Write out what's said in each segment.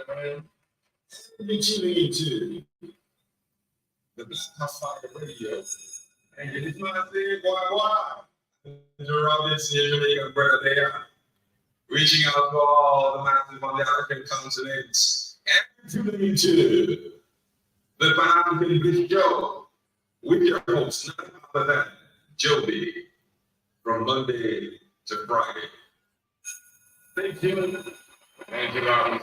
gentlemen, you're tuning into the Bliss-Kenya Radio. And you just want to say, boy, you're obviously Jamaican brother there, reaching out to all the masses on the African continent. And you're tuning into the Pan-African Bliss Show with your host, none other than Joby, from Monday to Friday. Thank you. And you are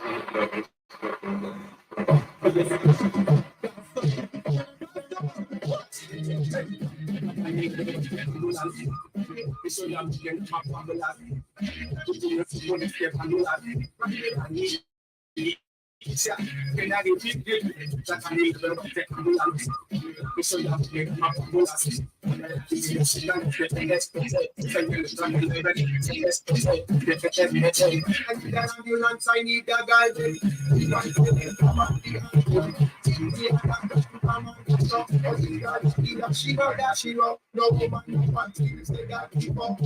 I need that guy. She no woman no one things they got people.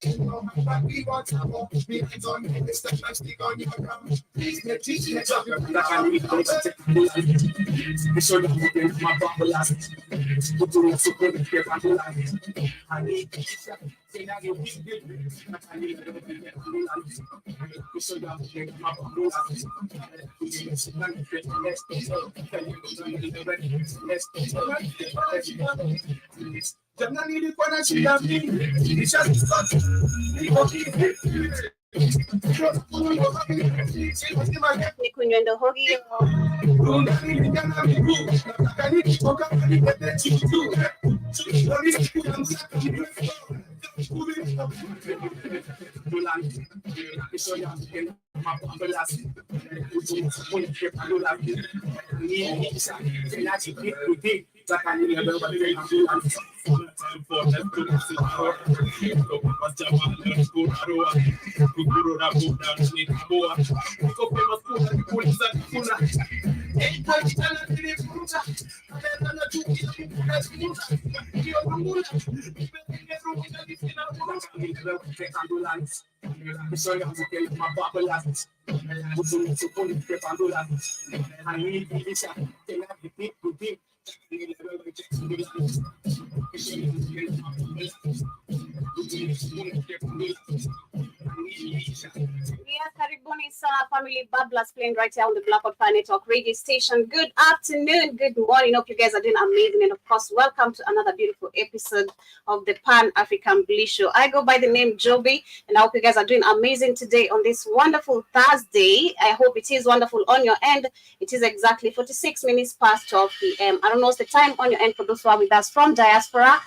We want to walk me hands on the step and stick on your ground. Please let teach me to so that my bubble last. Put to the super I need to say that you I need so that my bubble Karibuni sana family Bablas playing right here on the Black Fire Network radio station. Good afternoon, good morning. Hope you guys are doing amazing, and of course, welcome to another beautiful episode of the Pan-African Bliss Show. I go by the name Joby, and I hope you guys are doing amazing today on this wonderful Thursday. I hope it is wonderful on your end. It is exactly 46 minutes past 12 p.m. I don't know what's the time on your end for those who are with us from diaspora.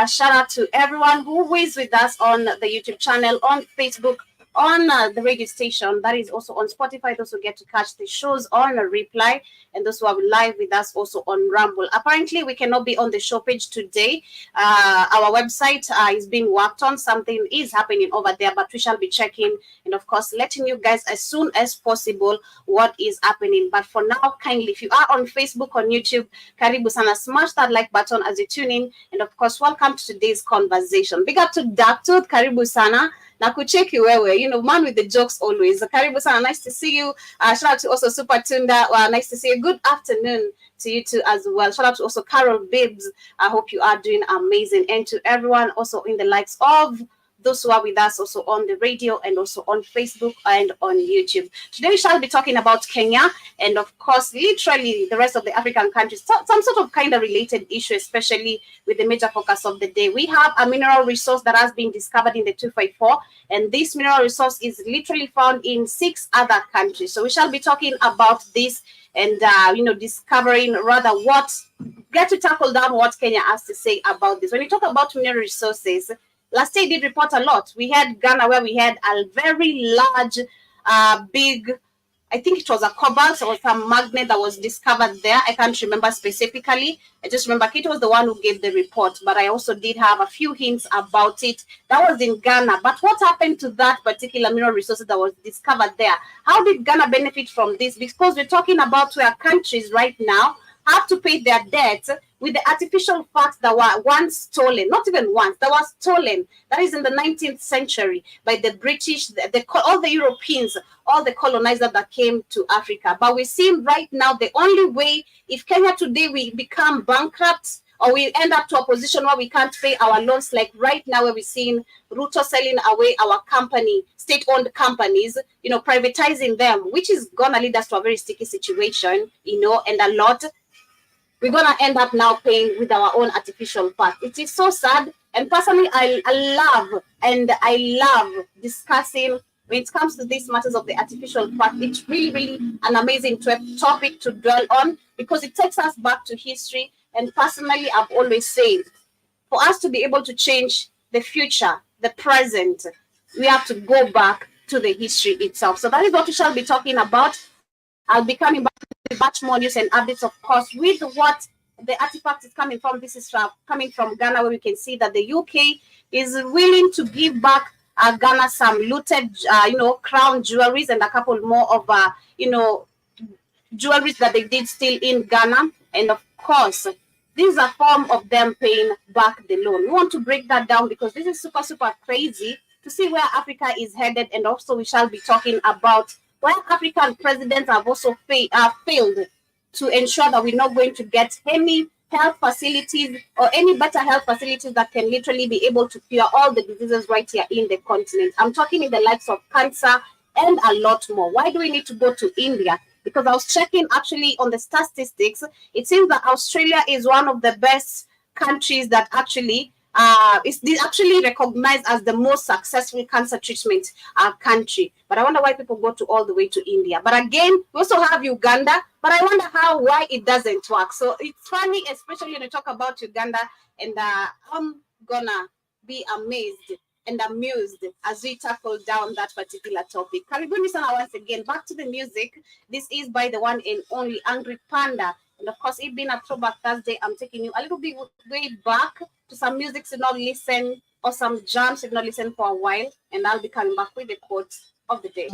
Shout out to everyone who is with us on the YouTube channel, on Facebook, on the radio station. That is also on Spotify. Those who get to catch the shows on a replay, and those who are live with us also on Rumble. Apparently, we cannot be on the show page today. Our website is being worked on. Something is happening over there, but we shall be checking and, of course, letting you guys as soon as possible what is happening. But for now, kindly, if you are on Facebook, on YouTube, Karibu Sana, smash that like button as you tune in. And, of course, welcome to today's conversation. Big up to Darktooth, Karibu Sana. Na kucheki wewe, man with the jokes always. Karibu sana, nice to see you. Shout out to also Super Tunda. Nice to see you. Good afternoon to you too as well. Shout out to also Carol Bibbs. I hope you are doing amazing. And to everyone also in the likes of those who are with us also on the radio and also on Facebook and on YouTube. Today we shall be talking about Kenya and, of course, literally the rest of the African countries. Some sort of kind of related issue, especially with the major focus of the day. We have a mineral resource that has been discovered in the 254, and this mineral resource is literally found in 6 other countries. So we shall be talking about this and, discovering rather get to tackle down what Kenya has to say about this. When you talk about mineral resources, last year did report a lot. We had Ghana where we had a very large, big, I think it was a cobalt or some magnet that was discovered there. I can't remember specifically. I just remember Kate was the one who gave the report, but I also did have a few hints about it. That was in Ghana. But what happened to that particular mineral resource that was discovered there? How did Ghana benefit from this? Because we're talking about where countries right now have to pay their debts with the artificial facts that were once stolen, not even once, that was stolen. That is in the 19th century by the British, all the Europeans, all the colonizers that came to Africa. But we see right now the only way, if Kenya today we become bankrupt, or we end up to a position where we can't pay our loans, like right now where we're seeing Ruto selling away our company, state-owned companies, privatizing them, which is gonna lead us to a very sticky situation, and a lot. We're gonna end up now paying with our own artificial part. It is so sad. And personally, I love discussing when it comes to these matters of the artificial part. It's really, really an amazing topic to dwell on because it takes us back to history. And personally, I've always said, for us to be able to change the future, the present, we have to go back to the history itself. So that is what we shall be talking about. I'll be coming back with much more news and updates, of course, with what the artifact is coming from. This is coming from Ghana, where we can see that the UK is willing to give back Ghana some looted, crown jewelries and a couple more of, jewelries that they did steal in Ghana. And of course, this is a form of them paying back the loan. We want to break that down because this is super, super crazy to see where Africa is headed. And also we shall be talking about where African presidents have also failed to ensure that we're not going to get any health facilities or any better health facilities that can literally be able to cure all the diseases right here in the continent. I'm talking in the likes of cancer and a lot more. Why do we need to go to India? Because I was checking actually on the statistics. It seems that Australia is one of the best countries that actually is actually recognized as the most successful cancer treatment country. But I wonder why people go to all the way to India. But again, we also have Uganda. But I wonder why it doesn't work. So it's funny, especially when you talk about Uganda. And I'm gonna be amazed and amused as we tackle down that particular topic. Karibuni sana once again. Back to the music. This is by the one and only Angry Panda. And of course, it being a throwback Thursday, I'm taking you a little bit way back to some music to not listen, or some jams to not listen for a while. And I'll be coming back with the quote of the day.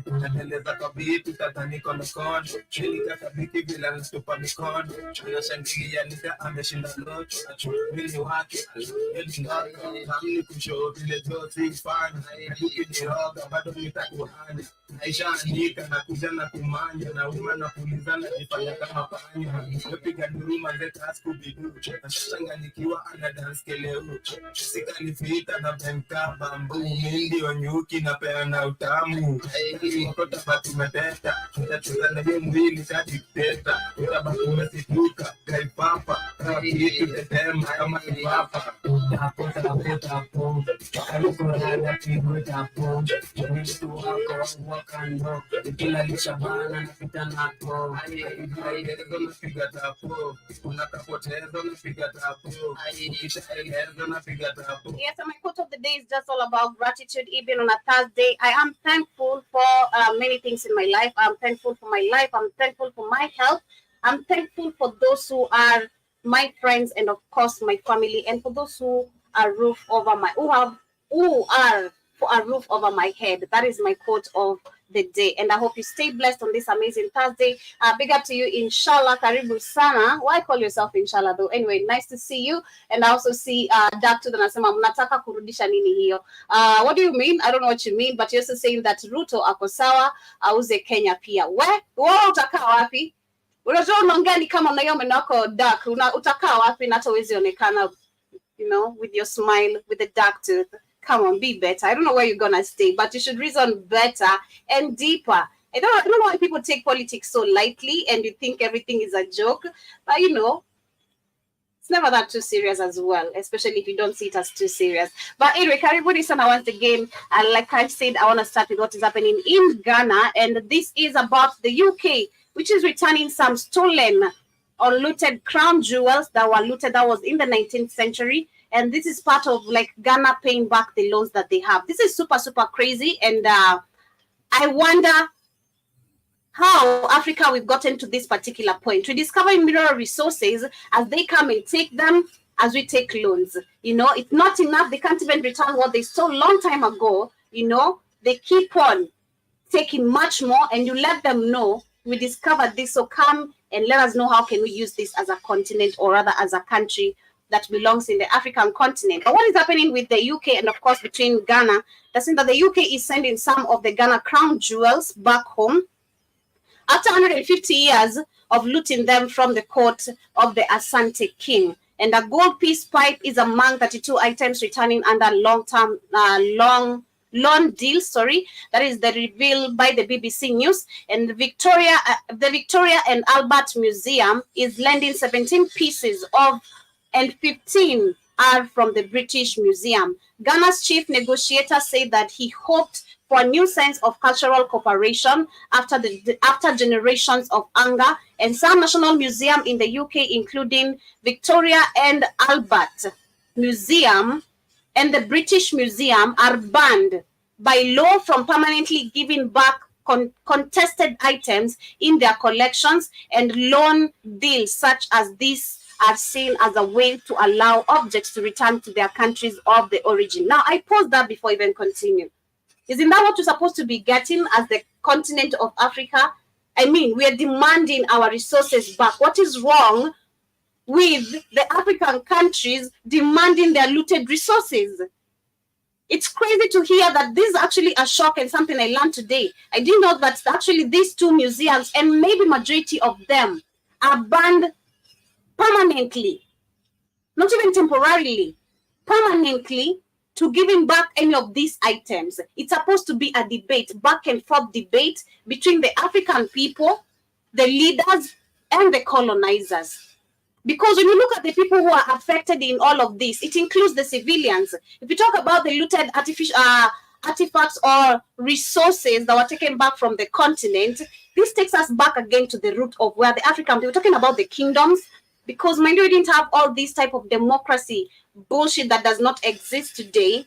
Natengeneza kabiti tatani kono kono Chilika kabiki bila nstupa mikono Chuna shangilia nika ameshinda locho Mili wake Mili ndaka Kamni kusho vile zote ifanya Kuki niroga bado nitakuhanya Naisha andika na kuja na kumanya Na uma na puliza na nifanya kama panya Yopiga duruma zeta skubidu Nashanga nikiwa ana dance keleu Sika nifita na benka bambu Mindi onyuki na peana utamu Mkota batu meteta Nitacheza na hiyo mwili ka dikteta Utabatu mesituka Kaipapa Kitu tetema kama kipapa Tapo tapo tapo Kalukurana tibu tapo Mtu wako wakando Kila lishabana napita nako Ikielezo napiga tapo Unakapotezo napiga tapo Ukishaelezo napiga tapo. Yes, and my quote of the day is just all about gratitude. Even on a Thursday, I am thankful for many things in my life. I'm thankful for my life. I'm thankful for my health. I'm thankful for those who are my friends and of course my family, and for those who are who are for a roof over my head. That is my quote of the day, and I hope you stay blessed on this amazing Thursday. Big up to you, inshallah. Karibu sana. Why call yourself inshallah though? Anyway, nice to see you. And I also see Dr. Danasema mnataka kurudisha nini hiyo. What do you mean? I don't know what you mean, but you're also saying that Ruto ako sawa auze Kenya pia. Wewe utakaa wapi? Unajua unaongea ni kama unayo menako dark. Utakaa wapi na hata uwezi onekana, with your smile, with the dark tooth. Come on, be better. I don't know where you're gonna stay, but you should reason better and deeper. I don't know why people take politics so lightly and you think everything is a joke, but it's never that too serious as well, especially if you don't see it as too serious. But anyway, karibuni sana once again. And like I said, I want to start with what is happening in Ghana, and this is about the UK, which is returning some stolen or looted crown jewels that were looted. That was in the 19th century. And this is part of like Ghana paying back the loans that they have. This is super, super crazy. And I wonder how Africa we've gotten to this particular point. We discover mineral resources as they come and take them, as we take loans. You know, it's not enough. They can't even return what they stole long time ago. You know, they keep on taking much more, and you let them know we discovered this. So come and let us know how can we use this as a continent, or rather as a country that belongs in the African continent. But what is happening with the UK and of course between Ghana? That's saying that the UK is sending some of the Ghana crown jewels back home after 150 years of looting them from the court of the Asante king. And a gold piece pipe is among 32 items returning under long-term loan deal. That is the reveal by the BBC News. And the Victoria and Albert Museum is lending 17 pieces of, and 15 are from the British Museum. Ghana's chief negotiator said that he hoped for a new sense of cultural cooperation after generations of anger, and some national museums in the UK, including Victoria and Albert Museum and the British Museum, are banned by law from permanently giving back contested items in their collections, and loan deals such as this are seen as a way to allow objects to return to their countries of the origin. Now, I pause that before I even continue. Isn't that what you're supposed to be getting as the continent of Africa? I mean, we are demanding our resources back. What is wrong with the African countries demanding their looted resources? It's crazy to hear that this is actually a shock and something I learned today. I didn't know that actually these two museums, and maybe majority of them, are banned permanently, not even temporarily, permanently, to giving back any of these items. It's supposed to be a debate, back and forth debate between the African people, the leaders, and the colonizers. Because when you look at the people who are affected in all of this, it includes the civilians. If you talk about the looted artifacts or resources that were taken back from the continent, this takes us back again to the root of where the African, we're talking about the kingdoms, because mind you, we didn't have all this type of democracy bullshit that does not exist today,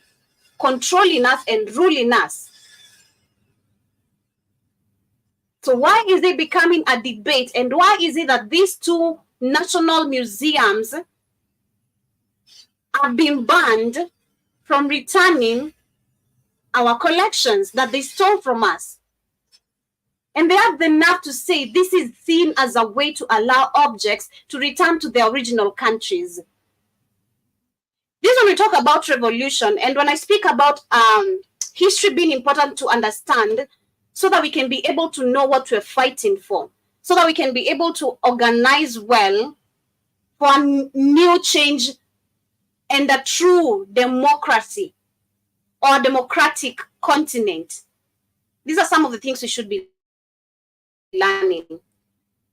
controlling us and ruling us. So why is it becoming a debate, and why is it that these two national museums are being banned from returning our collections that they stole from us? And they have the nerve to say this is seen as a way to allow objects to return to their original countries. This is when we talk about revolution, and when I speak about history being important to understand, so that we can be able to know what we're fighting for, so that we can be able to organize well for a new change and a true democracy or democratic continent. These are some of the things we should be learning.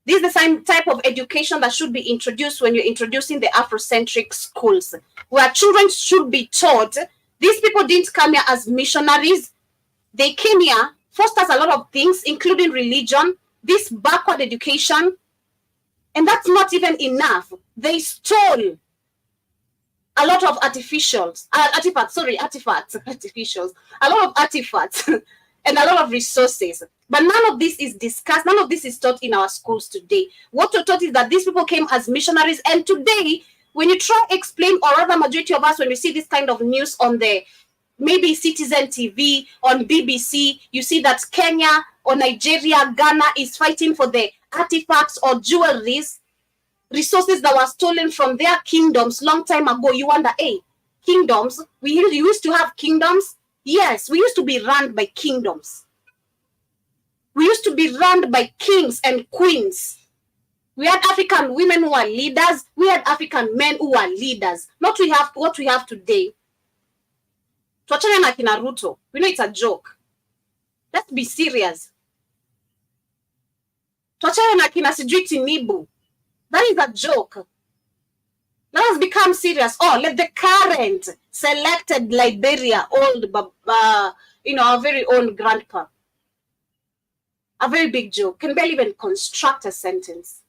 This is the same type of education that should be introduced when you're introducing the Afrocentric schools, where children should be taught. These people didn't come here as missionaries. They came here, forced us a lot of things, including religion, this backward education, and that's not even enough. They stole a lot of artifacts, a lot of artifacts, and a lot of resources. But none of this is discussed. None of this is taught in our schools today. What we're taught is that these people came as missionaries. And today, when you try to explain, or rather majority of us, when we see this kind of news on the maybe Citizen TV, on BBC, you see that Kenya or Nigeria, Ghana is fighting for the artifacts or jewelries, resources that were stolen from their kingdoms long time ago. You wonder, hey, kingdoms? We used to have kingdoms? Yes, we used to be run by kingdoms. We used to be run by kings and queens. We had African women who are leaders. We had African men who are leaders. Not what we have today. Tuachane na kina Ruto. We know it's a joke. Let's be serious. Tuachane na kina sijui Tinibu. That is a joke. Let us become serious. Oh, let the current selected Liberia, our very own grandpa. A very big joke. Can barely even construct a sentence.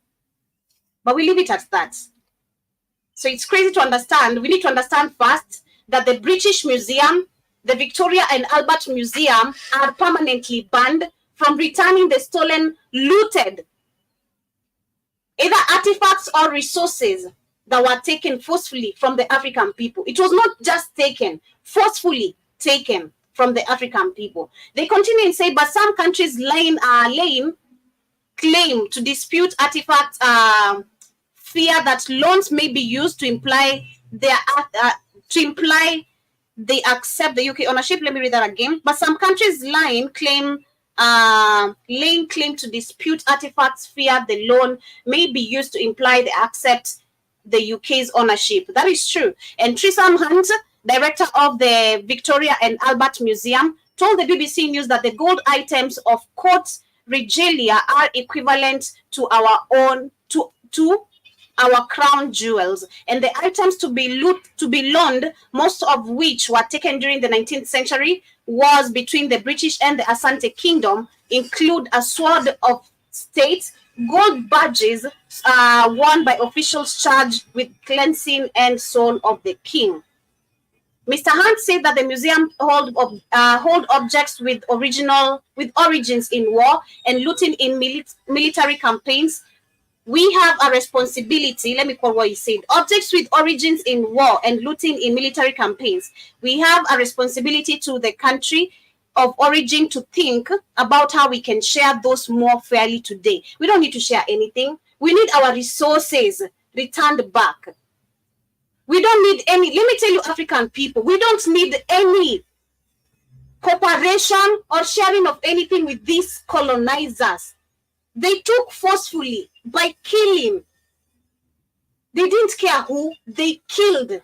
But we leave it at that. So it's crazy to understand. We need to understand first that the British Museum, the Victoria and Albert Museum are permanently banned from returning the stolen, looted, either artifacts or resources that were taken forcefully from the African people. It was not just taken, forcefully taken from the African people. They continue and say, but some countries laying claim to dispute artifacts, fear that loans may be used to imply they accept the UK ownership. Let me read that again. But some countries laying claim to dispute artifacts, fear the loan may be used to imply they accept the UK's ownership. That is true. And Trisam Hunt, director of the Victoria and Albert Museum, told the BBC News that the gold items of court regalia are equivalent to our own to our crown jewels, and the items to be loaned, most of which were taken during the 19th century, was between the British and the Asante Kingdom, include a sword of state, gold badges worn by officials charged with cleansing and soul of the king. Mr. Hunt said that the museum hold objects with origins in war and looting in military campaigns. We have a responsibility, let me quote what he said, objects with origins in war and looting in military campaigns. We have a responsibility to the country of origin to think about how we can share those more fairly today. We don't need to share anything. We need our resources returned back. We don't need any, let me tell you, African people, we don't need any cooperation or sharing of anything with these colonizers. They took forcefully by killing. They didn't care who, they killed.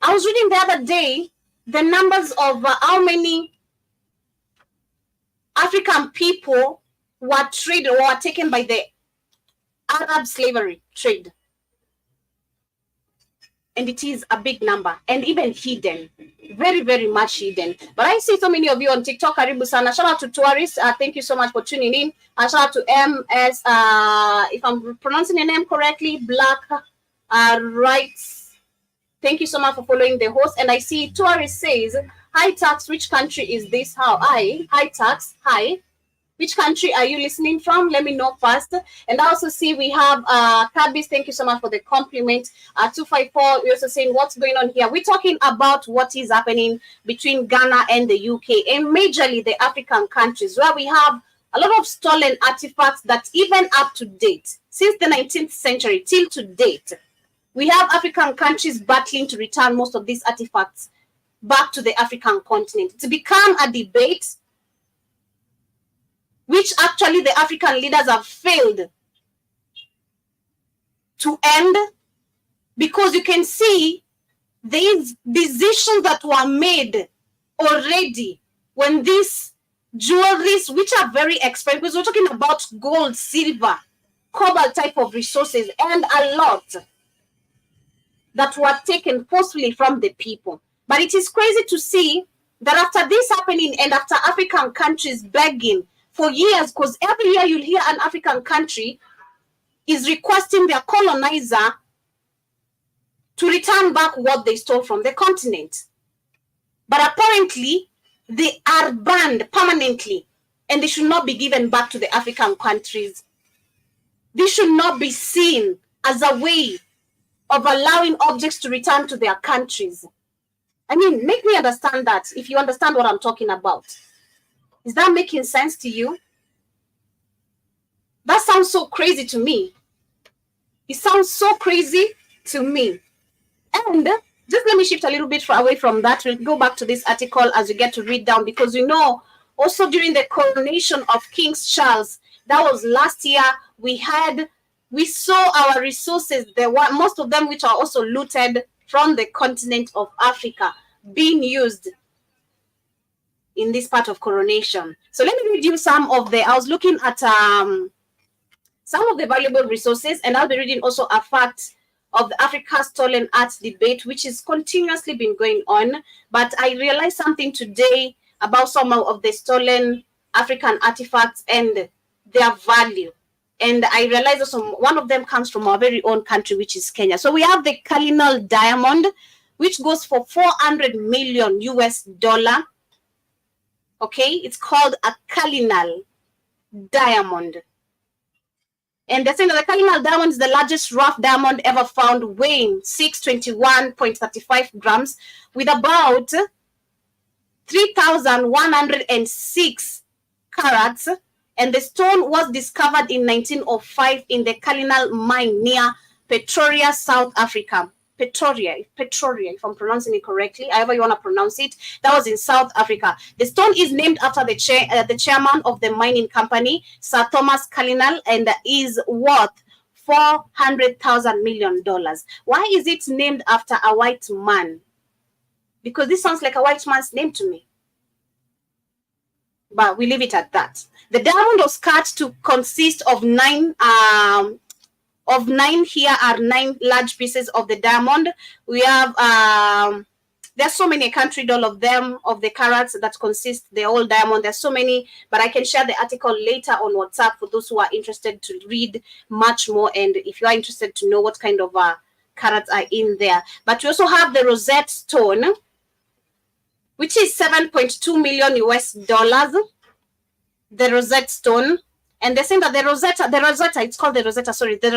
I was reading the other day the numbers of how many African people were traded or were taken by the Arab slavery trade. And it is a big number and even hidden, very, very much hidden. But I see so many of you on TikTok. Karibu sana. Shout out to tourists. Thank you so much for tuning in. Shout out to MS, if I'm pronouncing your name correctly, Black Rights. Thank you so much for following the host. And I see tourist says, hi tax, which country is this? How? Hi tax, hi. Which country are you listening from? Let me know first. And I also see we have Kabis. Thank you so much for the compliment. 254, we're also saying what's going on here. We're talking about what is happening between Ghana and the UK and majorly the African countries where we have a lot of stolen artifacts that even up to date, since the 19th century till to date, we have African countries battling to return most of these artifacts back to the African continent. It's become a debate which actually the African leaders have failed to end, because you can see these decisions that were made already when these jewelries, which are very expensive, because we're talking about gold, silver, cobalt type of resources, and a lot that were taken forcefully from the people. But it is crazy to see that after this happening and after African countries begging for years, because every year you'll hear an African country is requesting their colonizer to return back what they stole from the continent. But apparently, they are banned permanently, and they should not be given back to the African countries. This should not be seen as a way of allowing objects to return to their countries. I mean, make me understand that, if you understand what I'm talking about. Is that making sense to you? That sounds so crazy to me. It sounds so crazy to me. And just let me shift a little bit away from that. We'll go back to this article as we get to read down, because you know, also during the coronation of King Charles, that was last year, we saw our resources, there were most of them which are also looted from the continent of Africa being used in this part of coronation. So let me read you some of I was looking at some of the valuable resources, and I'll be reading also a fact of the Africa Stolen Arts debate, which is continuously been going on. But I realized something today about some of the stolen African artifacts and their value. And I realized also one of them comes from our very own country, which is Kenya. So we have the Cullinan diamond, which goes for 400 million US dollar. Okay, it's called a Cullinan diamond. And they're saying that the Cullinan diamond is the largest rough diamond ever found, weighing 621.35 grams, with about 3,106 carats. And the stone was discovered in 1905 in the Cullinan mine near Pretoria, South Africa. Pretoria, if I'm pronouncing it correctly, however you want to pronounce it. That was in South Africa. The stone is named after the chairman of the mining company, Sir Thomas Cullinan, and is worth $400 million. Why is it named after a white man? Because this sounds like a white man's name to me. But we leave it at that. The diamond was cut to consist of nine. Here are 9 large pieces of the diamond. We have there's so many, I can't read all of them, of the carats that consist the whole diamond. There's so many, but I can share the article later on WhatsApp for those who are interested to read much more, and if you are interested to know what kind of carats are in there. But we also have the Rosette stone, which is 7.2 million US dollars. The Rosette stone. And they're saying that the Rosetta, it's called the Rosetta stone. The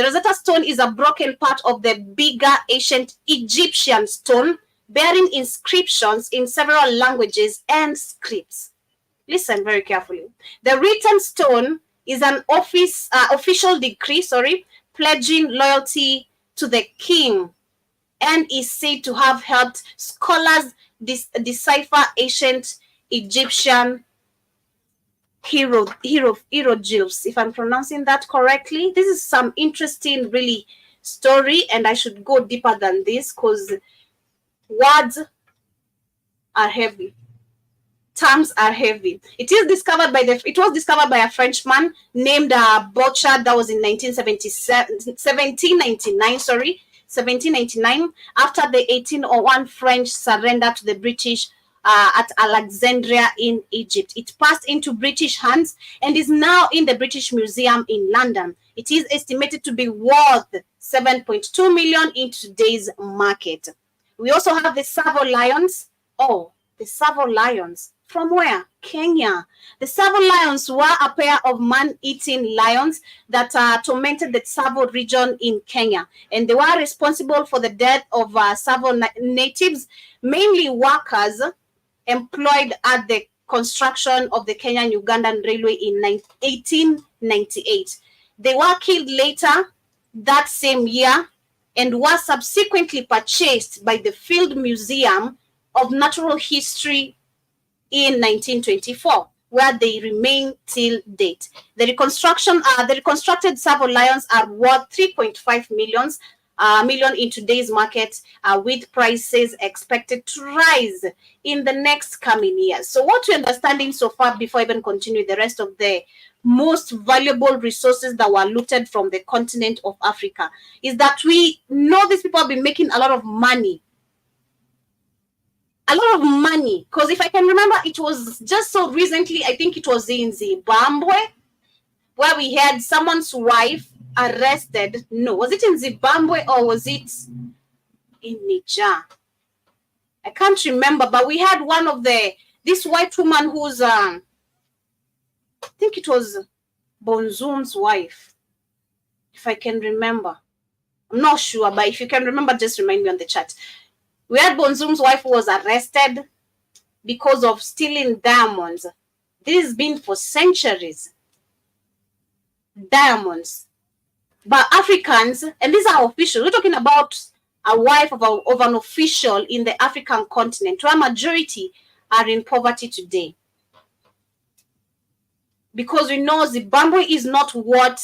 Rosetta stone is a broken part of the bigger ancient Egyptian stone, bearing inscriptions in several languages and scripts. Listen very carefully. The written stone is an official decree, pledging loyalty to the king, and is said to have helped scholars decipher ancient Egyptian hieroglyphs, if I'm pronouncing that correctly. This is some interesting, really, story, and I should go deeper than this because words are heavy, terms are heavy. It was discovered by a Frenchman named Bouchard. That was in 1799. After the 1801 French surrender to the British at Alexandria in Egypt. It passed into British hands and is now in the British Museum in London. It is estimated to be worth 7.2 million in today's market. We also have the Tsavo lions. Oh, the Tsavo lions. From where? Kenya. The Tsavo lions were a pair of man-eating lions that tormented the Tsavo region in Kenya. And they were responsible for the death of Tsavo natives, mainly workers employed at the construction of the Kenyan-Ugandan Railway in 1898. They were killed later that same year and were subsequently purchased by the Field Museum of Natural History in 1924, where they remain till date. The reconstructed Tsavo lions are worth 3.5 million in today's market, with prices expected to rise in the next coming years. So what we're understanding so far, before I even continue the rest of the most valuable resources that were looted from the continent of Africa, is that we know these people have been making a lot of money. Because if I can remember, it was just so recently, I think it was in Zimbabwe, where we had someone's wife arrested. No, was it in Zimbabwe or was it in Niger? I can't remember, but we had one of this white woman who's I think it was Bonzoum's wife, if I can remember. I'm not sure, but if you can remember, just remind me on the chat. We had Bonzoum's wife who was arrested because of stealing diamonds. This has been for centuries. Diamonds. But Africans, and these are officials, we're talking about a wife of an official in the African continent, where a majority are in poverty today. Because we know Zimbabwe is not what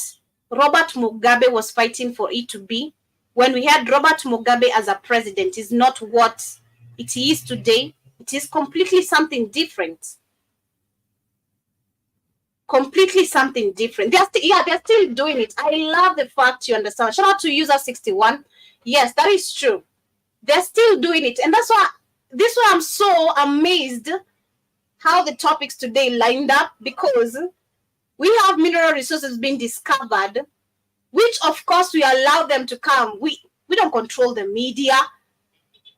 Robert Mugabe was fighting for it to be. When we had Robert Mugabe as a president, is not what it is today. It is completely something different. Completely something different. They're still doing it. I love the fact you understand. Shout out to user 61. Yes, that is true. They're still doing it. And that's why I'm so amazed how the topics today lined up, because We have mineral resources being discovered, which of course we allow them to come. We don't control the media.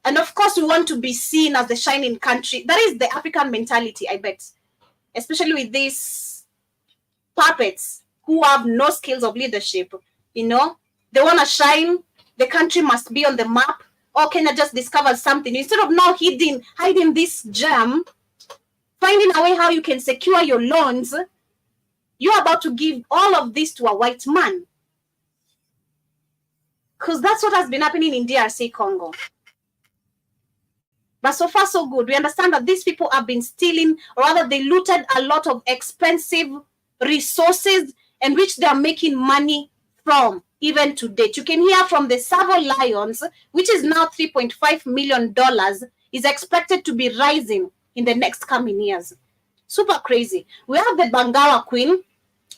And of course, we want to be seen as the shining country. That is the African mentality, I bet. Especially with these puppets who have no skills of leadership. You know, they want to shine. The country must be on the map. Or Kenya just discovered something. Instead of now hiding this gem, finding a way how you can secure your loans, you're about to give all of this to a white man. Because that's what has been happening in DRC Congo. But so far, so good. We understand that these people have been stealing, or rather they looted a lot of expensive resources and which they are making money from even to date. You can hear from the Savo Lions, which is now $3.5 million, is expected to be rising in the next coming years. Super crazy. We have the Bangawa Queen.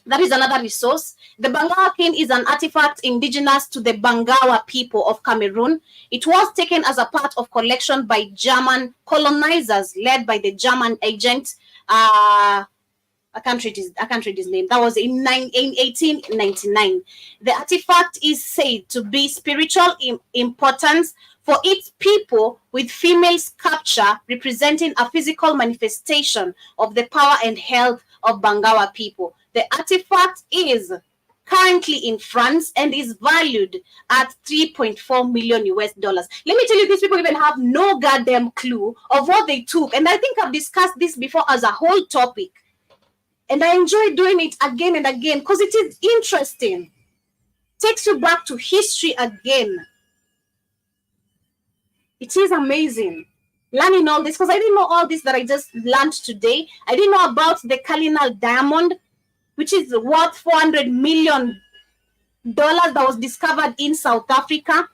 That is another resource. The Bangawa Queen is an artifact indigenous to the Bangawa people of Cameroon. It was taken as a part of collection by German colonizers led by the German agent. I can't read his name. That was in 1899. The artifact is said to be spiritual importance for its people, with female sculpture representing a physical manifestation of the power and health of Bangawa people. The artifact is currently in France and is valued at $3.4 million US. Let me tell you, these people even have no goddamn clue of what they took. And I think I've discussed this before as a whole topic. And I enjoy doing it again and again because it is interesting. Takes you back to history again. It is amazing learning all this, because I didn't know all this that I just learned today. I didn't know about the Cardinal diamond, which is worth $400 million that was discovered in South Africa.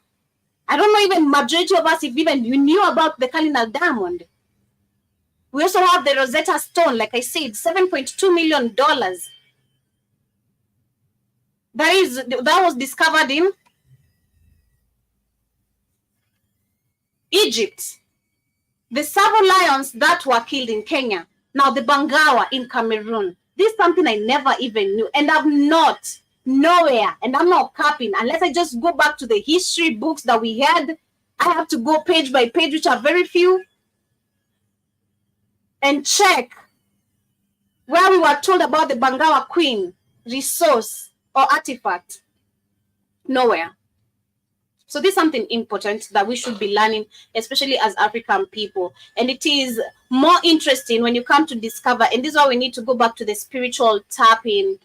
I don't know even majority of us if even you knew about the Cardinal diamond. We also have the Rosetta Stone, like I said, $7.2 million. That was discovered in Egypt. The Savo Lions that were killed in Kenya. Now the Bangawa in Cameroon. This is something I never even knew. And I'm not nowhere. And I'm not capping. Unless I just go back to the history books that we had. I have to go page by page, which are very few. And check where we were told about the Bangawa Queen resource or artifact. Nowhere. So this is something important that we should be learning, especially as African people. And it is more interesting when you come to discover, and this is why we need to go back to the spiritual tapping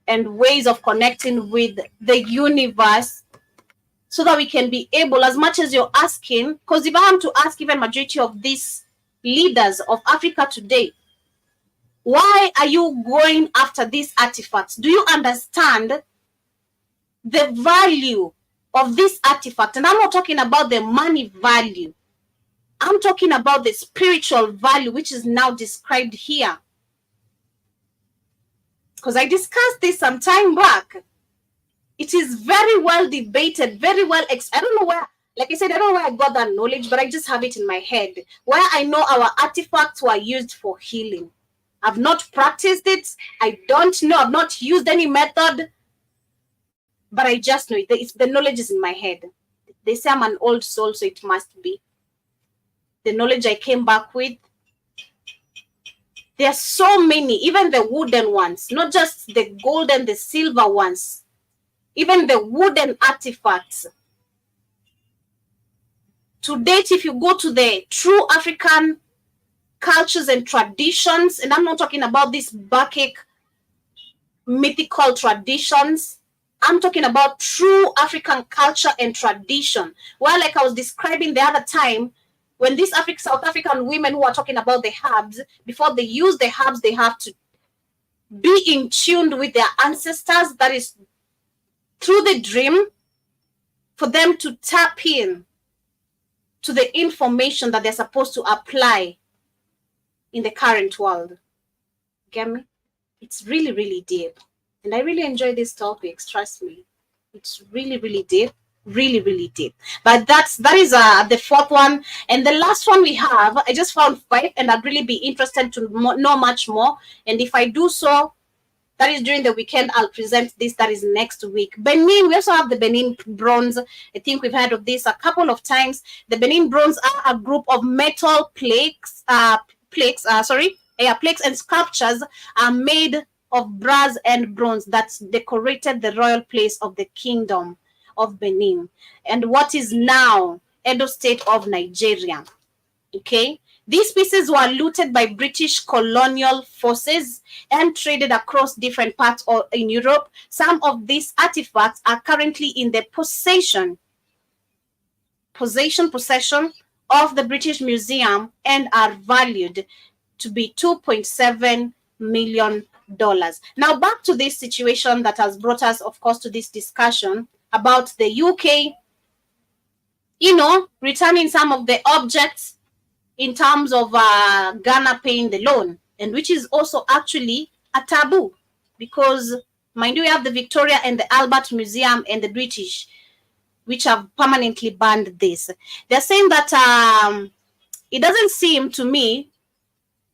and ways of connecting with the universe, so that we can be able, as much as you're asking, because if I am to ask even majority of these leaders of Africa today, why are you going after these artifacts? Do you understand the value of this artifact? And I'm not talking about the money value. I'm talking about the spiritual value, which is now described here. Because I discussed this some time back. It is very well debated, very well. I don't know where, like I said, I don't know where I got that knowledge, but I just have it in my head, where I know our artifacts were used for healing. I've not practiced it. I don't know. I've not used any method. But I just know it. The knowledge is in my head. They say I'm an old soul, so it must be. The knowledge I came back with. There are so many, even the wooden ones, not just the gold and the silver ones, even the wooden artifacts. To date, if you go to the true African cultures and traditions, and I'm not talking about these Bacchic mythical traditions, I'm talking about true African culture and tradition. Well, like I was describing the other time, when these South African women who are talking about the herbs, before they use the herbs, they have to be in tune with their ancestors. That is through the dream, for them to tap in to the information that they're supposed to apply in the current world. Get me? It's really, really deep. And I really enjoy these topics, trust me. It's really, really deep. Really, really deep. But that is the fourth one. And the last one we have, I just found 5, and I'd really be interested to know much more. And if I do so, That is during the weekend. I'll present this. That is next week. Benin, we also have the Benin bronze. I think we've heard of this a couple of times. The Benin bronze are a group of metal plaques and sculptures are made of brass and bronze that decorated the royal place of the kingdom of Benin and what is now Edo State of Nigeria. Okay, these pieces were looted by British colonial forces and traded across different parts in Europe. Some of these artifacts are currently in the possession of the British Museum and are valued to be $2.7 million. Now, back to this situation that has brought us, of course, to this discussion about the UK, returning some of the objects in terms of Ghana paying the loan, and which is also actually a taboo because, mind you, we have the Victoria and the Albert Museum and the British, which have permanently banned this. They're saying that it doesn't seem to me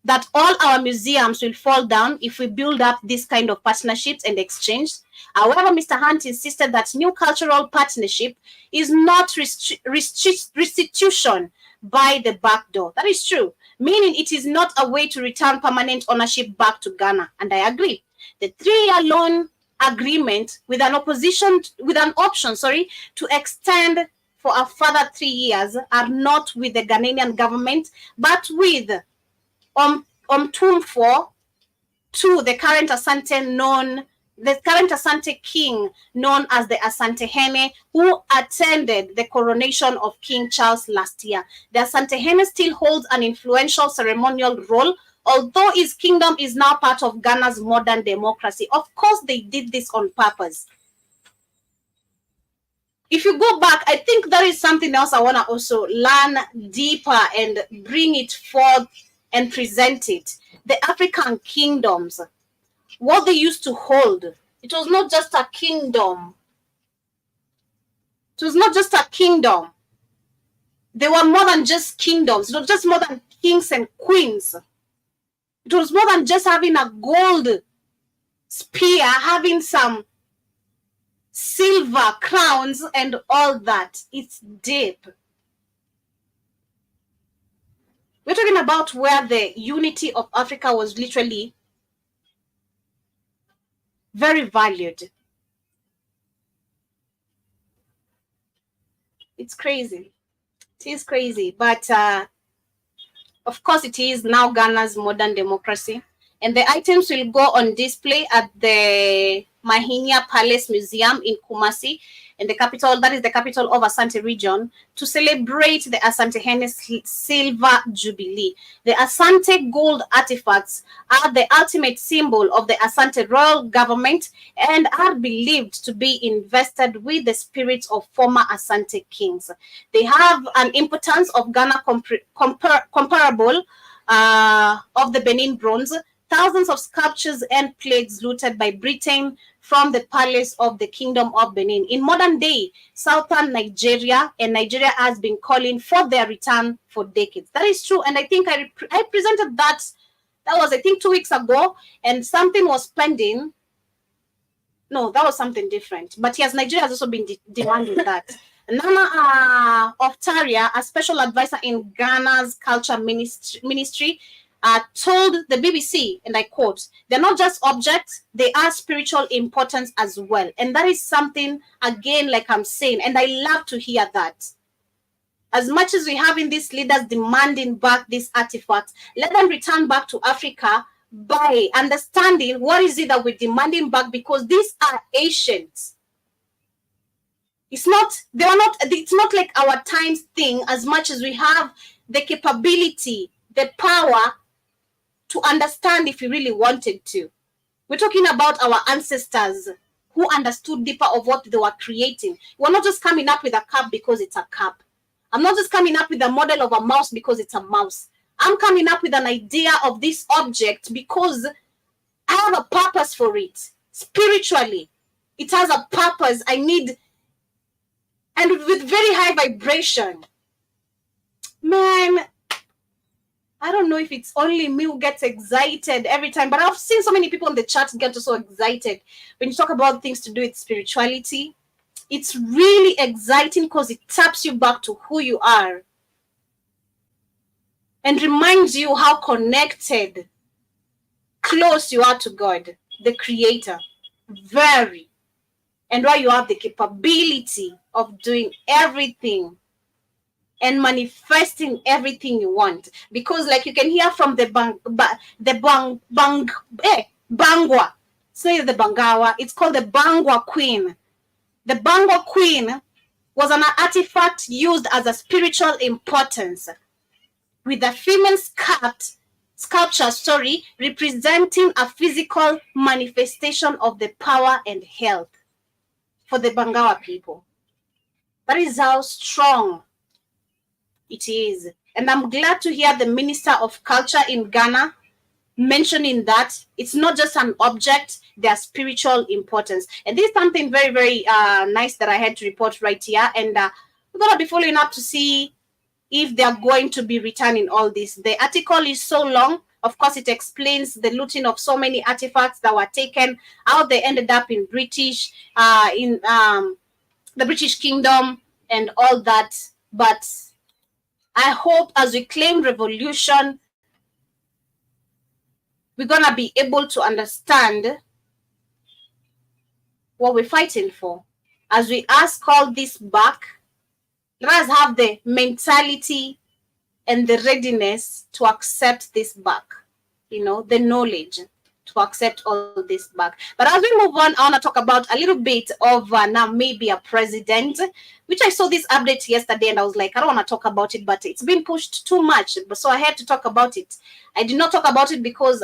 that all our museums will fall down if we build up this kind of partnerships and exchange. However, Mr. Hunt insisted that new cultural partnership is not restitution by the back door. That is true, meaning it is not a way to return permanent ownership back to Ghana. And I agree. The 3-year loan agreement with an option to extend for a further 3 years are not with the Ghanaian government, but with Omtumfo to the current Asante king known as the Asante Hene, who attended the coronation of King Charles last year. The Asante Hene still holds an influential ceremonial role, although his kingdom is now part of Ghana's modern democracy. Of course, they did this on purpose. If you go back, I think there is something else I want to also learn deeper and bring it forth and present it. The African kingdoms, what they used to hold, it was not just a kingdom. It was not just a kingdom. They were more than just kingdoms. It was just more than kings and queens. It was more than just having a gold spear, having some silver crowns and all that. It's deep. We're talking about where the unity of Africa was literally very valued. It's crazy. It is crazy. But of course, it is now Ghana's modern democracy. And the items will go on display at the Mahinya Palace Museum in Kumasi, in the capital, that is the capital of Asante region, to celebrate the Asante Hene Silver Jubilee. The Asante gold artifacts are the ultimate symbol of the Asante royal government and are believed to be invested with the spirits of former Asante kings. They have an importance of Ghana comparable of the Benin bronze. Thousands of sculptures and plaques looted by Britain from the palace of the Kingdom of Benin. In modern day, southern Nigeria and Nigeria has been calling for their return for decades. That is true. And I think I presented that was, I think, 2 weeks ago, and something was pending. No, that was something different. But yes, Nigeria has also been demanding that. Nana of Taria, a special advisor in Ghana's culture ministry, told the BBC, and I quote, "They're not just objects, they are spiritual importance as well." And that is something, again, like I'm saying, and I love to hear that. As much as we have in these leaders demanding back these artifacts, let them return back to Africa by understanding what is it that we're demanding back, because these are ancient. It's not like our times thing, as much as we have the capability, the power to understand if we really wanted to. We're talking about our ancestors who understood deeper of what they were creating. We're not just coming up with a cup because it's a cup. I'm not just coming up with a model of a mouse because it's a mouse. I'm coming up with an idea of this object because I have a purpose for it. Spiritually, it has a purpose I need, and with very high vibration. Man, I don't know if it's only me who gets excited every time, but I've seen so many people in the chat get so excited when you talk about things to do with spirituality. It's really exciting because it taps you back to who you are and reminds you how connected, close you are to God, the Creator. Very. And why you have the capability of doing everything and manifesting everything you want. Because like you can hear from the Bangwa. It's not the Bangawa, it's called the Bangwa Queen. The Bangwa Queen was an artifact used as a spiritual importance, with a female sculpture representing a physical manifestation of the power and health for the Bangawa people. That is how strong it is. And I'm glad to hear the Minister of Culture in Ghana mentioning that it's not just an object, their spiritual importance. And this is something very, very nice that I had to report right here. And we're going to be following up to see if they're going to be returning all this. The article is so long. Of course, it explains the looting of so many artifacts that were taken, how they ended up in the British Kingdom and all that. But I hope as we claim revolution, we're going to be able to understand what we're fighting for. As we ask all this back, let us have the mentality and the readiness to accept this back, the knowledge to accept all this back. But as we move on, I want to talk about a little bit of now maybe a president, which I saw this update yesterday and I was like, I don't want to talk about it, but it's been pushed too much. So I had to talk about it. I did not talk about it because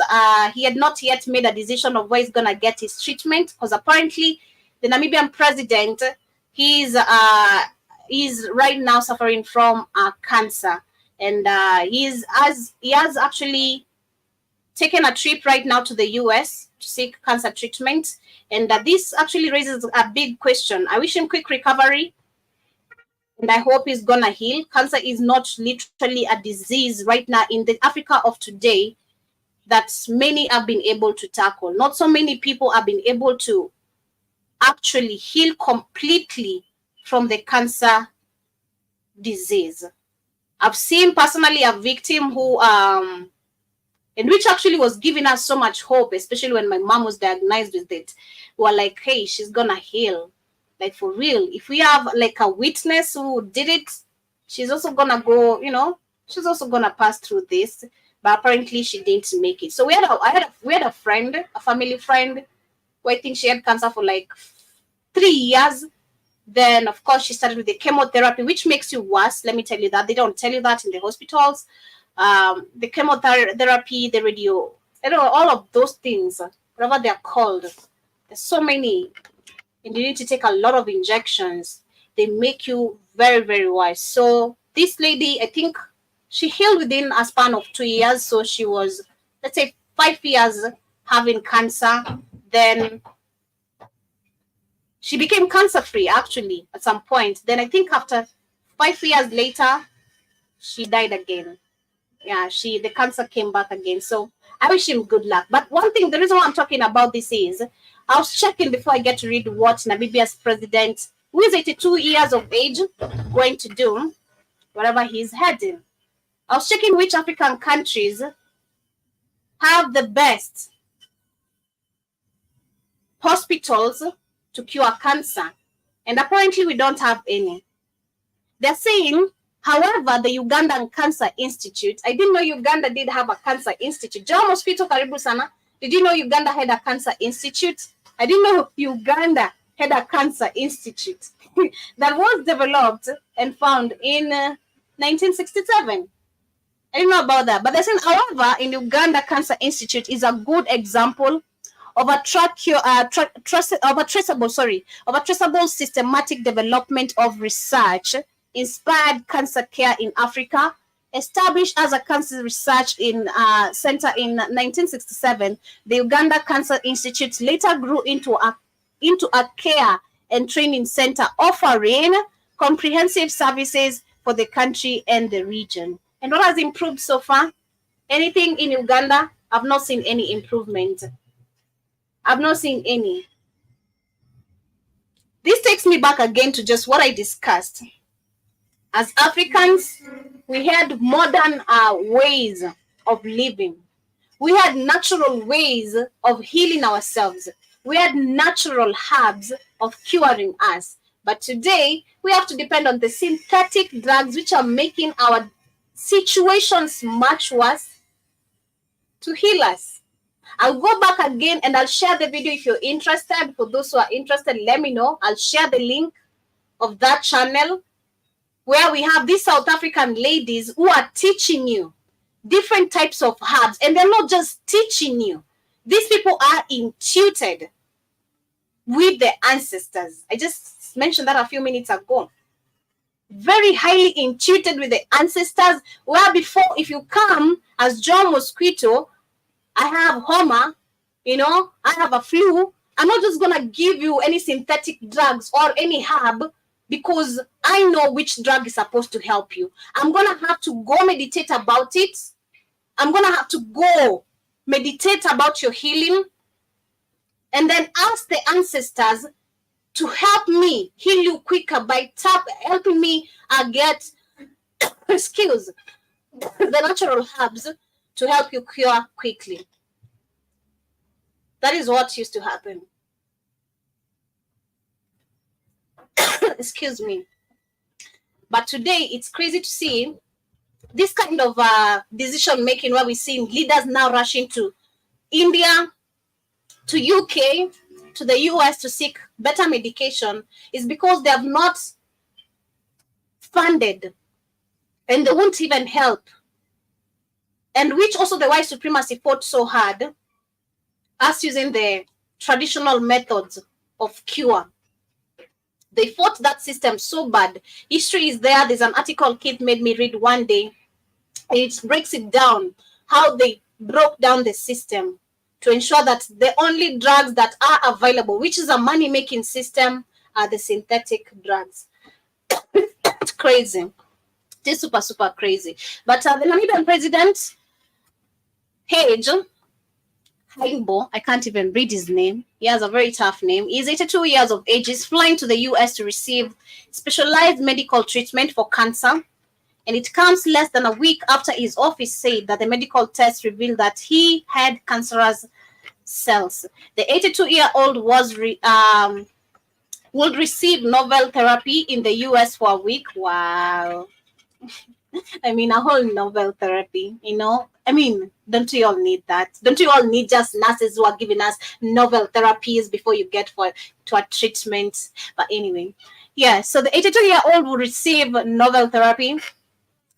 he had not yet made a decision of where he's going to get his treatment, because apparently the Namibian president, he's right now suffering from cancer. And he has actually taken a trip right now to the US to seek cancer treatment. And this actually raises a big question. I wish him quick recovery, and I hope he's going to heal. Cancer is not literally a disease right now in the Africa of today that many have been able to tackle. Not so many people have been able to actually heal completely from the cancer disease. I've seen personally a victim who and which actually was giving us so much hope, especially when my mom was diagnosed with it. We were like, hey, she's gonna heal. Like, for real. If we have like a witness who did it, she's also gonna go, she's also gonna pass through this. But apparently she didn't make it. So we had a friend, a family friend, who I think she had cancer for like 3 years. Then, of course, she started with the chemotherapy, which makes you worse. Let me tell you that. They don't tell you that in the hospitals. The chemotherapy, the radio, all of those things, whatever they're called. There's so many. And you need to take a lot of injections. They make you very, very worse. So this lady, I think she healed within a span of 2 years. So she was, let's say, 5 years having cancer. Then she became cancer-free, actually, at some point. Then I think after 5 years later, she died again. Yeah, the cancer came back again. So I wish him good luck. But one thing, the reason why I'm talking about this is, I was checking before I get to read what Namibia's president, who is 82 years of age, going to do, wherever he's heading. I was checking which African countries have the best hospitals to cure cancer. And apparently we don't have any. They're saying, however, the Ugandan Cancer Institute, I didn't know Uganda did have a cancer institute. Jomo Mosquito Karibu Sana, did you know Uganda had a cancer institute? I didn't know Uganda had a cancer institute that was developed and found in 1967. I didn't know about that. But they're saying, however, in Uganda Cancer Institute is a good example of a traceable systematic development of research inspired cancer care in Africa. Established as a cancer research center in 1967, the Uganda Cancer Institute later grew into a care and training center offering comprehensive services for the country and the region. And what has improved so far? Anything in Uganda, I've not seen any improvement. I've not seen any. This takes me back again to just what I discussed. As Africans, we had modern ways of living. We had natural ways of healing ourselves. We had natural herbs of curing us. But today, we have to depend on the synthetic drugs which are making our situations much worse to heal us. I'll go back again and I'll share the video if you're interested. For those who are interested, let me know. I'll share the link of that channel where we have these South African ladies who are teaching you different types of herbs. And they're not just teaching you. These people are intuited with the ancestors. I just mentioned that a few minutes ago. Very highly intuited with the ancestors, where before, if you come as John Mosquito, I have Homa, I have a flu, I'm not just going to give you any synthetic drugs or any herb because I know which drug is supposed to help you. I'm going to have to go meditate about it. I'm going to have to go meditate about your healing and then ask the ancestors to help me heal you quicker by helping me get skills, the natural herbs to help you cure quickly. That is what used to happen. Excuse me. But today, it's crazy to see this kind of decision making where we're seeing leaders now rushing to India, to UK, to the US to seek better medication is because they have not funded and they won't even help. And which also the white supremacy fought so hard, us using the traditional methods of cure. They fought that system so bad. History is there. There's an article Keith made me read one day. It breaks it down, how they broke down the system to ensure that the only drugs that are available, which is a money-making system, are the synthetic drugs. It's crazy. It is super, super crazy. But the Namibian president, Haimbo, I can't even read his name. He has a very tough name. He's 82 years of age. He's flying to the US to receive specialized medical treatment for cancer. And it comes less than a week after his office said that the medical test revealed that he had cancerous cells. The 82-year-old would receive novel therapy in the US for a week. Wow. I mean, a whole novel therapy, I mean, don't we all need that? Don't we all need just nurses who are giving us novel therapies before you get to a treatment? But anyway, yeah, so the 82-year-old will receive novel therapy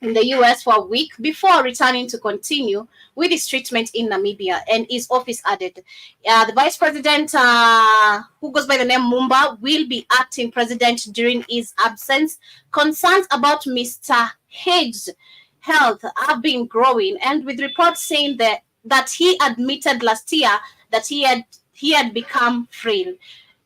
in the US for a week before returning to continue with his treatment in Namibia. And his office added, the vice president, who goes by the name Mumba, will be acting president during his absence. Concerns about Mr. Hage's health have been growing, and with reports saying that he admitted last year that he had become frail.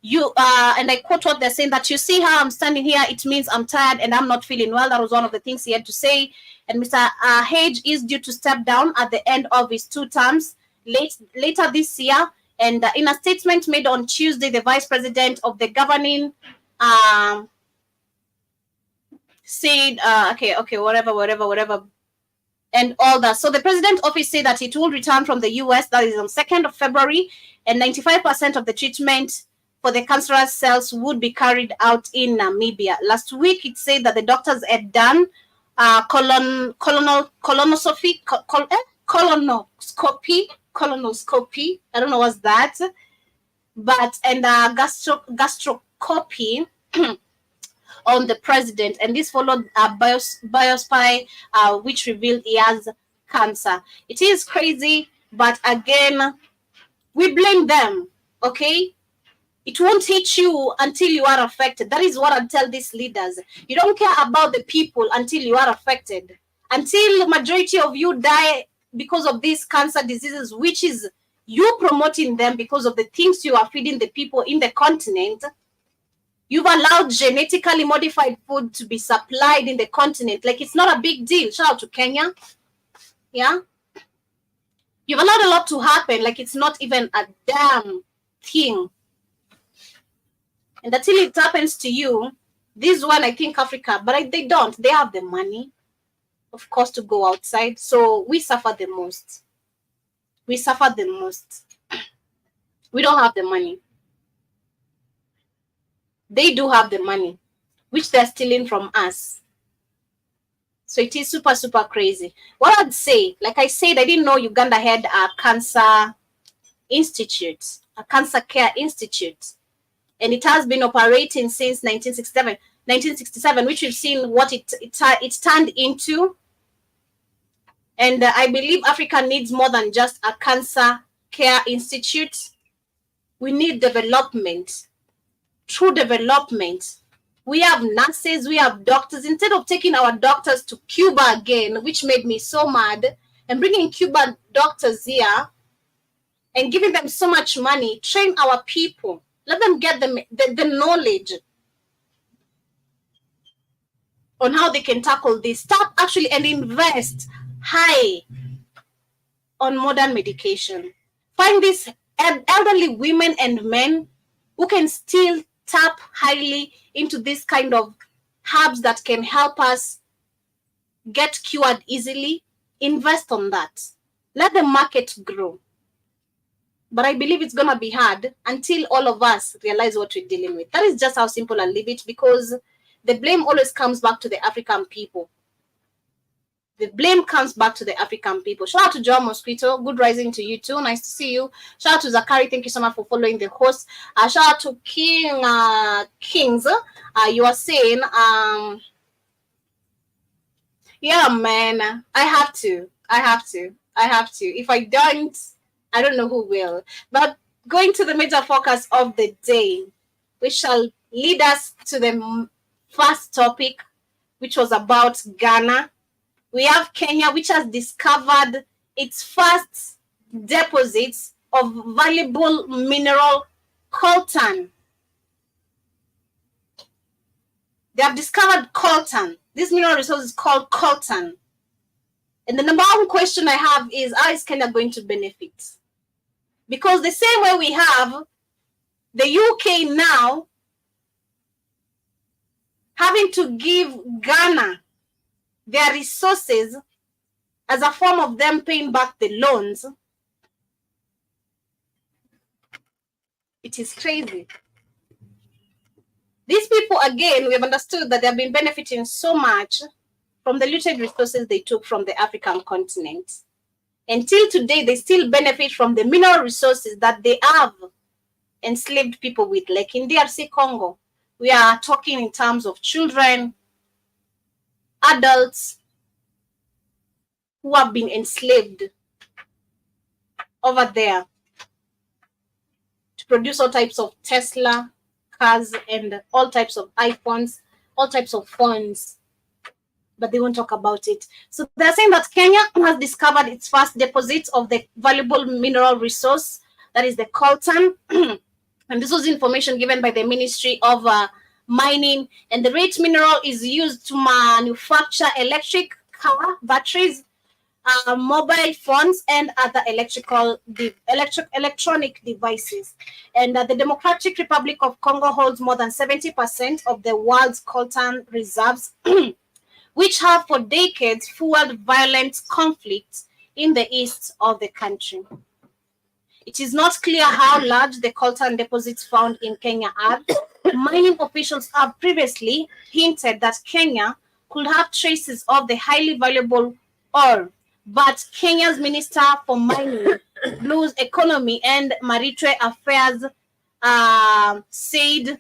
And I quote what they're saying, that you see how I'm standing here, it means I'm tired and I'm not feeling well. That was one of the things he had to say. And Mr. Hage is due to step down at the end of his 2 terms later this year. And in a statement made on Tuesday, the vice president of the governing said, whatever, and all that. So the president's office said that it will return from the US, that is on 2nd of February, and 95% of the treatment for the cancerous cells would be carried out in Namibia. Last week, it said that the doctors had done colonoscopy. I don't know what's that, and gastroscopy on the president, and this followed a biopsy which revealed he has cancer. It is crazy, but again, we blame them, okay? It won't hit you until you are affected. That is what I tell these leaders. You don't care about the people until you are affected. Until the majority of you die because of these cancer diseases, which is you promoting them because of the things you are feeding the people in the continent. You've allowed genetically modified food to be supplied in the continent. Like, it's not a big deal. Shout out to Kenya. Yeah. You've allowed a lot to happen, like it's not even a damn thing. And until it happens to you, this one, I think Africa, but they don't. They have the money, of course, to go outside. So we suffer the most. We suffer the most. We don't have the money. They do have the money, which they're stealing from us. So it is super, super crazy. What I'd say, like I said, I didn't know Uganda had a cancer institute, a cancer care institute. And it has been operating since 1967, which we've seen what it turned into. And I believe Africa needs more than just a cancer care institute. We need development, true development. We have nurses, we have doctors. Instead of taking our doctors to Cuba again, which made me so mad, and bringing Cuban doctors here and giving them so much money, train our people. Let them get the knowledge on how they can tackle this. Start actually and invest high on modern medication. Find these elderly women and men who can still tap highly into this kind of herbs that can help us get cured easily. Invest on that. Let the market grow. But I believe it's going to be hard until all of us realize what we're dealing with. That is just how simple I'll leave it, because the blame always comes back to the African people. The blame comes back to the African people. Shout out to John Mosquito. Good rising to you too. Nice to see you. Shout out to Zakari. Thank you so much for following the host. Shout out to Kings. You are saying, yeah, man, I have to. If I don't, I don't know who will. But going to the major focus of the day, which shall lead us to the first topic, which was about Ghana. We have Kenya, which has discovered its first deposits of valuable mineral coltan. They have discovered coltan. This mineral resource is called coltan. And the number one question I have is, how is Kenya going to benefit? Because the same way we have the UK now having to give Ghana their resources as a form of them paying back the loans, it is crazy. These people, again, we have understood that they have been benefiting so much from the looted resources they took from the African continent. Until today, they still benefit from the mineral resources that they have enslaved people with. Like in DRC Congo, we are talking in terms of children, adults who have been enslaved over there to produce all types of Tesla cars and all types of iPhones, all types of phones, but they won't talk about it. So they're saying that Kenya has discovered its first deposit of the valuable mineral resource, that is the coltan. And this was information given by the Ministry of Mining. And the rare mineral is used to manufacture electric car batteries, mobile phones, and other electronic devices. And the Democratic Republic of Congo holds more than 70% of the world's coltan reserves, which have for decades fueled violent conflicts in the east of the country. It is not clear how large the coltan deposits found in Kenya are. Mining officials have previously hinted that Kenya could have traces of the highly valuable ore, but Kenya's Minister for Mining, Blues Economy and Maritime Affairs said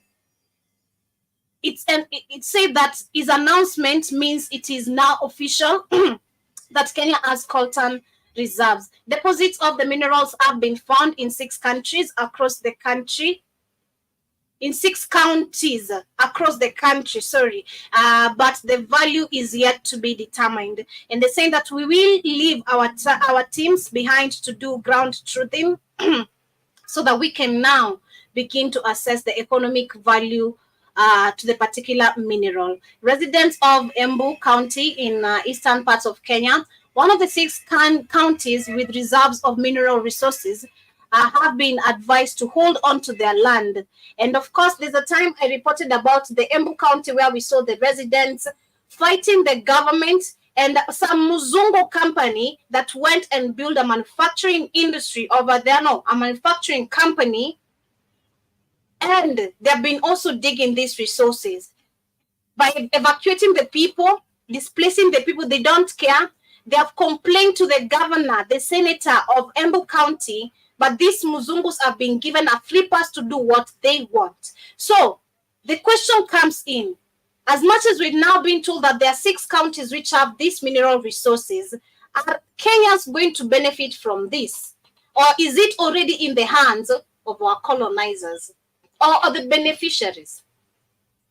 that his announcement means it is now official that Kenya has coltan reserves. Deposits of the minerals have been found in 6 countries across the country. In 6 counties across the country, but the value is yet to be determined. And they're saying that we will leave our teams behind to do ground truthing so that we can now begin to assess the economic value to the particular mineral. Residents of Embu County in eastern parts of Kenya one of the 6 counties with reserves of mineral resources have been advised to hold on to their land. And of course, there's a time I reported about the Embu County where we saw the residents fighting the government and some Muzungu company that went and built a manufacturing industry over there, no, a manufacturing company, and they've been also digging these resources. By evacuating the people, displacing the people, they don't care. They have complained to the governor, the senator of Embu County, but these Muzungus are being given a free pass to do what they want. So the question comes in, as much as we've now been told that there are 6 counties which have these mineral resources, are Kenyans going to benefit from this? Or is it already in the hands of our colonizers or the beneficiaries?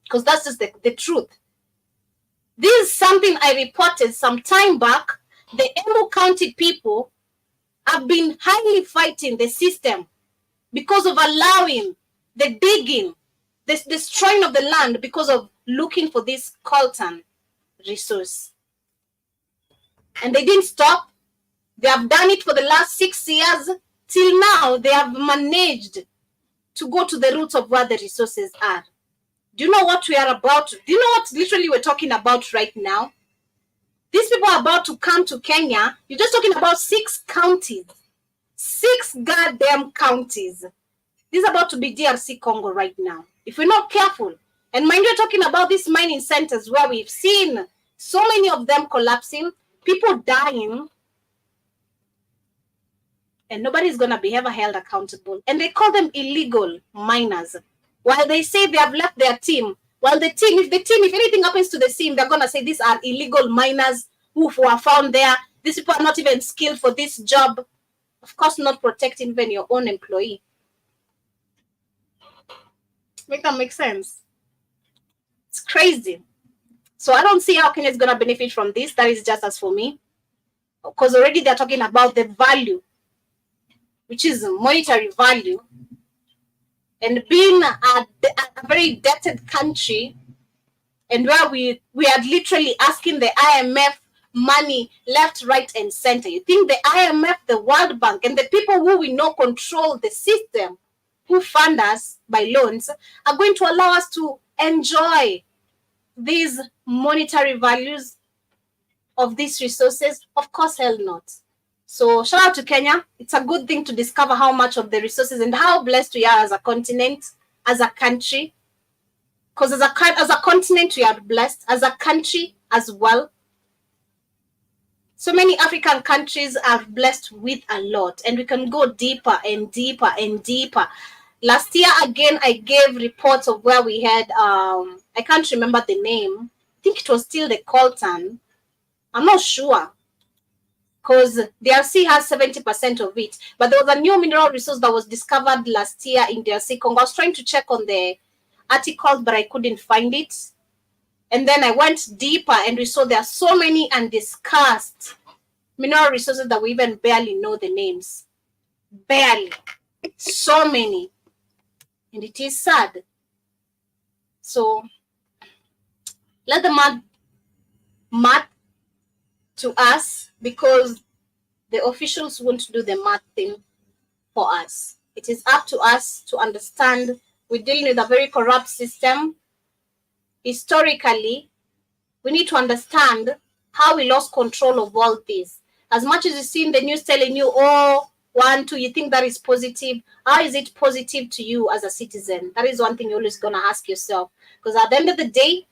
Because that's just the truth. This is something I reported some time back. The Embu County people have been highly fighting the system because of allowing the digging, the destroying of the land because of looking for this coltan resource. And they didn't stop. They have done it for the last 6 years. Till now, they have managed to go to the roots of where the resources are. Do you know what we are about? Do you know what literally we're talking about right now? These people are about to come to Kenya. You're just talking about 6 counties. 6 goddamn counties. This is about to be DRC Congo right now. If we're not careful. And mind you're talking about these mining centers where we've seen so many of them collapsing, people dying, and nobody's going to be ever held accountable. And they call them illegal miners. While they say they have left their team, well, if anything happens to the team, they're going to say these are illegal miners who are found there. These people are not even skilled for this job. Of course, not protecting even your own employee. Make that make sense? It's crazy. So I don't see how Kenya is going to benefit from this. That is just as for me. Because already they're talking about the value, which is monetary value. And being a very indebted country, and where we are literally asking the IMF money left, right, and center. You think the IMF, the World Bank, and the people who we know control the system, who fund us by loans, are going to allow us to enjoy these monetary values of these resources? Of course, hell not. So shout out to Kenya. It's a good thing to discover how much of the resources and how blessed we are as a continent, as a country. Because as a continent, we are blessed. As a country as well. So many African countries are blessed with a lot. And we can go deeper and deeper and deeper. Last year, again, I gave reports of where we had, I can't remember the name. I think it was still the coltan. I'm not sure. Because DRC has 70% of it. But there was a new mineral resource that was discovered last year in DRC Congo. I was trying to check on the articles, but I couldn't find it. And then I went deeper and we saw there are so many undiscussed mineral resources that we even barely know the names. Barely. So many. And it is sad. So let the math to us, because the officials won't do the math thing for us. It is up to us to understand we're dealing with a very corrupt system. Historically, we need to understand how we lost control of all this. As much as you see in the news telling you, oh, 1, 2, you think that is positive. How is it positive to you as a citizen? That is one thing you're always going to ask yourself. Because at the end of the day,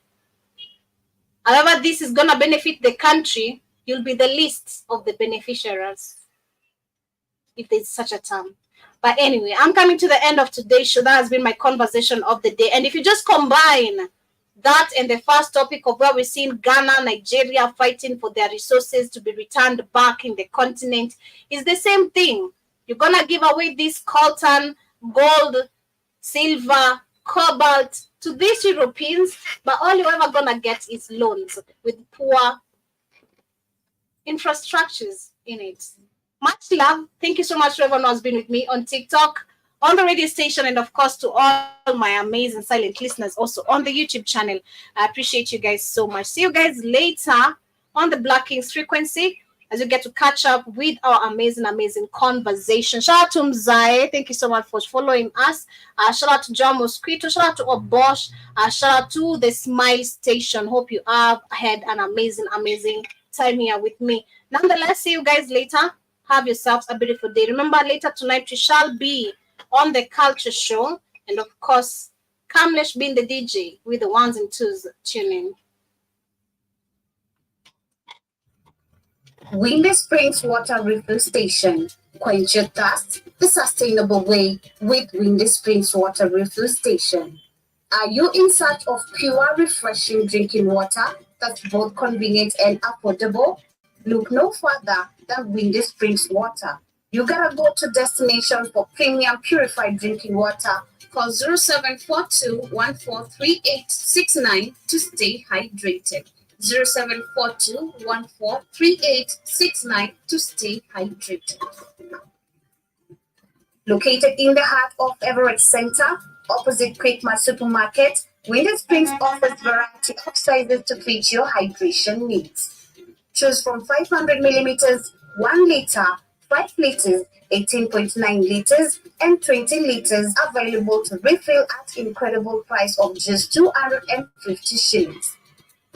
however this is going to benefit the country, you'll be the least of the beneficiaries, if there's such a term. But anyway, I'm coming to the end of today's show. That has been my conversation of the day. And if you just combine that and the first topic of where we're seeing Ghana, Nigeria fighting for their resources to be returned back in the continent, is the same thing. You're going to give away this coltan, gold, silver, cobalt to these Europeans, but all you're ever going to get is loans with poor infrastructures in it. Much love. Thank you so much to everyone who has been with me on TikTok, on the radio station, and of course to all my amazing silent listeners also on the YouTube channel. I appreciate you guys so much. See you guys later on the Black Kings frequency. as you get to catch up with our amazing conversation. Shout out to Mzai. Thank you so much for following us. Shout out to John Mosquito. Shout out to Obosh. Shout out to the Smile Station. Hope you have had an amazing time here with me. Nonetheless, see you guys later. Have yourselves a beautiful day. Remember, later tonight we shall be on the Culture Show. And of course, Kamlesh being the DJ with the ones and twos tuning. Windy Springs Water Refill Station. Quench your thirst the sustainable way with Windy Springs Water Refill Station. Are you in search of pure, refreshing drinking water that's both convenient and affordable? Look no further than Windy Springs Water. You gotta go to destination for premium purified drinking water. Call 0742-143869 to stay hydrated. 0742-143869 to stay hydrated. Located in the heart of Everett Center, opposite Quickmart Supermarket, Windy Springs offers variety of sizes to fit your hydration needs. Choose from 500 milliliters, 1 liter, 5 liters, 18.9 liters, and 20 liters available to refill at incredible price of just 250 shillings.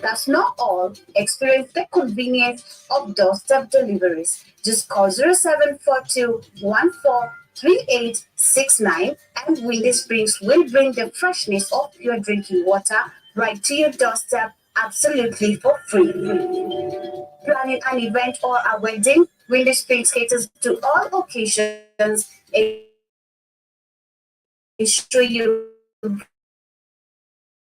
That's not all. Experience the convenience of doorstep deliveries. Just call 0742-143869 and Windy Springs will bring the freshness of pure drinking water right to your doorstep absolutely for free. Planning an event or a wedding, Windy Springs caters to all occasions. Ensure you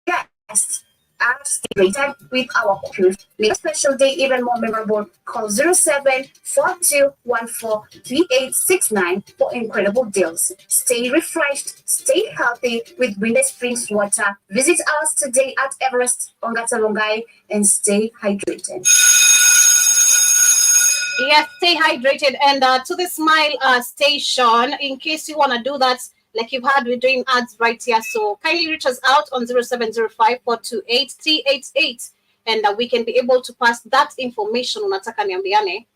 guests are rated with our cruise. Make a special day even more memorable. Call 0742-143869 for incredible deals. Stay refreshed, stay healthy with Windy Springs Water. Visit us today at Everest, Ongata Rongai, and stay hydrated. Yes, stay hydrated. And to the Smile Station, in case you want to do that, like you've heard, we're doing ads right here. So kindly reach us out on 0705-428-388 and we can be able to pass that information unataka niambiane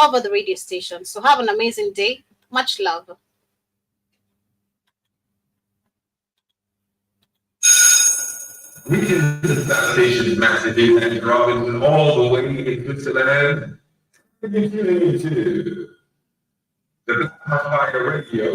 over the radio station. So have an amazing day. Much love. Greetings to the station's messages and Robinson all the way in Switzerland. You're tuning into the Black Radio.